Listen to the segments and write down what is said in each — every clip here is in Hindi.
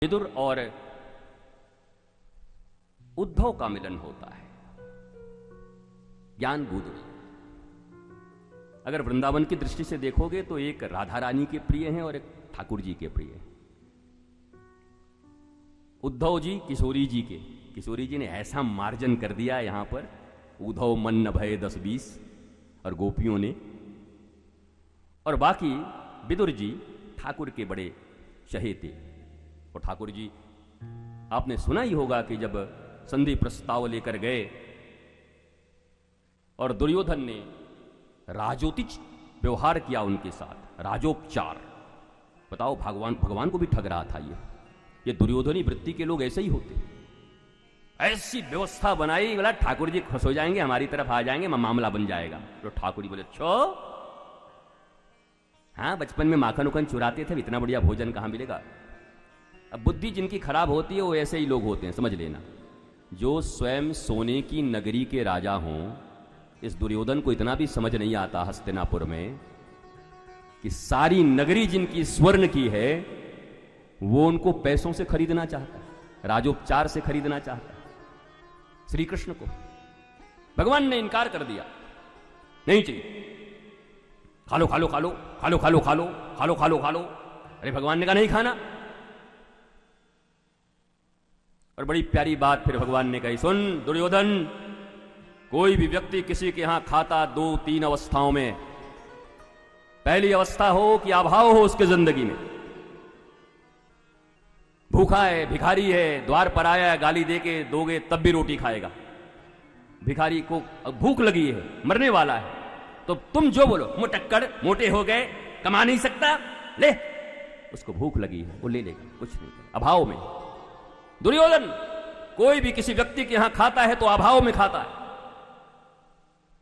विदुर और उद्धव का मिलन होता है, ज्ञान गुदुर। अगर वृंदावन की दृष्टि से देखोगे तो एक राधा रानी के प्रिय हैं और एक ठाकुर जी के प्रिय हैं। उद्धव जी किशोरी जी के, किशोरी जी ने ऐसा मार्जन कर दिया यहां पर, उद्धव मन न भय 10-20 और गोपियों ने, और बाकी विदुर जी ठाकुर के बड़े चहेते। और ठाकुर जी आपने सुना ही होगा कि जब संधि प्रस्ताव लेकर गए और दुर्योधन ने राजोचित व्यवहार किया उनके साथ, राजोपचार। बताओ, भगवान को भी ठग रहा था ये दुर्योधनी वृत्ति के लोग ऐसे ही होते। ऐसी व्यवस्था बनाई, बोला ठाकुर जी खुश हो जाएंगे, हमारी तरफ आ जाएंगे, मामला बन जाएगा। तो ठाकुर जी बोले छो, हाँ बचपन में माखन उखन चुराते थे, इतना बढ़िया भोजन कहां मिलेगा। अब बुद्धि जिनकी खराब होती है वो ऐसे ही लोग होते हैं, समझ लेना। जो स्वयं सोने की नगरी के राजा हों, इस दुर्योधन को इतना भी समझ नहीं आता हस्तिनापुर में कि सारी नगरी जिनकी स्वर्ण की है वो उनको पैसों से खरीदना चाहता है, राजोपचार से खरीदना चाहता है। श्री कृष्ण को भगवान ने इनकार कर दिया, नहीं चाहिए, खा लो खा लो खा लो खा लो खा लो खा लो खा लो खा लो खा लो। अरे भगवान ने कहा नहीं खाना। और बड़ी प्यारी बात फिर भगवान ने कही, सुन दुर्योधन, कोई भी व्यक्ति किसी के यहां खाता 2-3 अवस्थाओं में। पहली अवस्था हो कि अभाव हो उसके जिंदगी में, भूखा है, भिखारी है, द्वार पर आया है, गाली देके दोगे तब भी रोटी खाएगा। भिखारी को भूख लगी है, मरने वाला है, तो तुम जो बोलो, मुटक्कड़, मोटे हो गए, कमा नहीं सकता, ले, उसको भूख लगी है वो ले लेगा, कुछ नहीं करेगा, अभाव में। दुर्योधन कोई भी किसी व्यक्ति के यहां खाता है तो अभाव में खाता है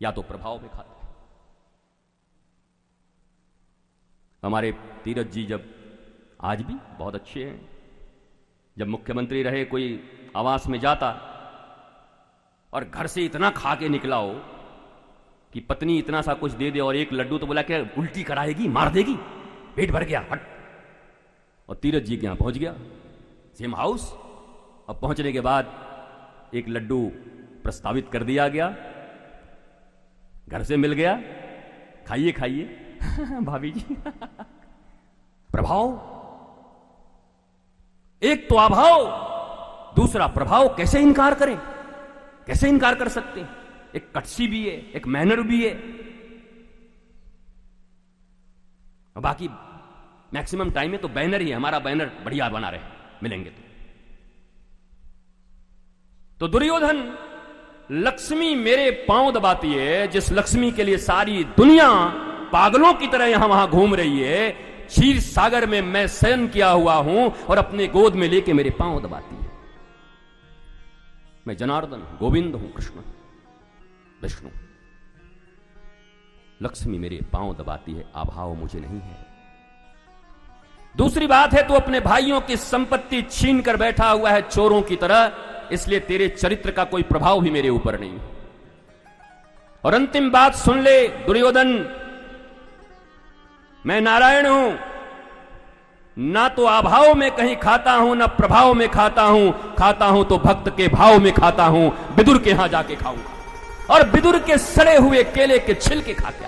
या तो प्रभाव में खाता है। हमारे तीरथ जी जब, आज भी बहुत अच्छे हैं, जब मुख्यमंत्री रहे, कोई आवास में जाता और घर से इतना खा के निकला हो कि पत्नी इतना सा कुछ दे दे और एक लड्डू तो बोला कि उल्टी कराएगी, मार देगी, पेट भर गया, हट। और तीरथ जी के यहां पहुंच गया, सेम हाउस, और पहुंचने के बाद एक लड्डू प्रस्तावित कर दिया गया, घर से मिल गया, खाइए खाइए भाभी जी। प्रभाव, एक तो अभाव, दूसरा प्रभाव। कैसे इनकार करें, कैसे इनकार कर सकते हैं। एक कटसी भी है, एक मैनर भी है, और बाकी मैक्सिमम टाइम में तो बैनर ही है, हमारा बैनर बढ़िया बना रहे, मिलेंगे तो दुर्योधन, लक्ष्मी मेरे पांव दबाती है, जिस लक्ष्मी के लिए सारी दुनिया पागलों की तरह यहां वहां घूम रही है, क्षीर सागर में मैं शयन किया हुआ हूं और अपने गोद में लेके मेरे पांव दबाती है। मैं जनार्दन, गोविंद हूं, कृष्ण, विष्णु। लक्ष्मी मेरे पांव दबाती है, अभाव मुझे नहीं है। दूसरी बात है, तू अपने भाइयों की संपत्ति छीन कर बैठा हुआ है चोरों की तरह, इसलिए तेरे चरित्र का कोई प्रभाव भी मेरे ऊपर नहीं। और अंतिम बात सुन ले दुर्योधन, मैं नारायण हूं, ना तो अभाव में कहीं खाता हूं, ना प्रभाव में खाता हूं। खाता हूं तो भक्त के भाव में खाता हूं, विदुर के यहां जाके खाऊंगा और विदुर के सड़े हुए केले के छिलके खा के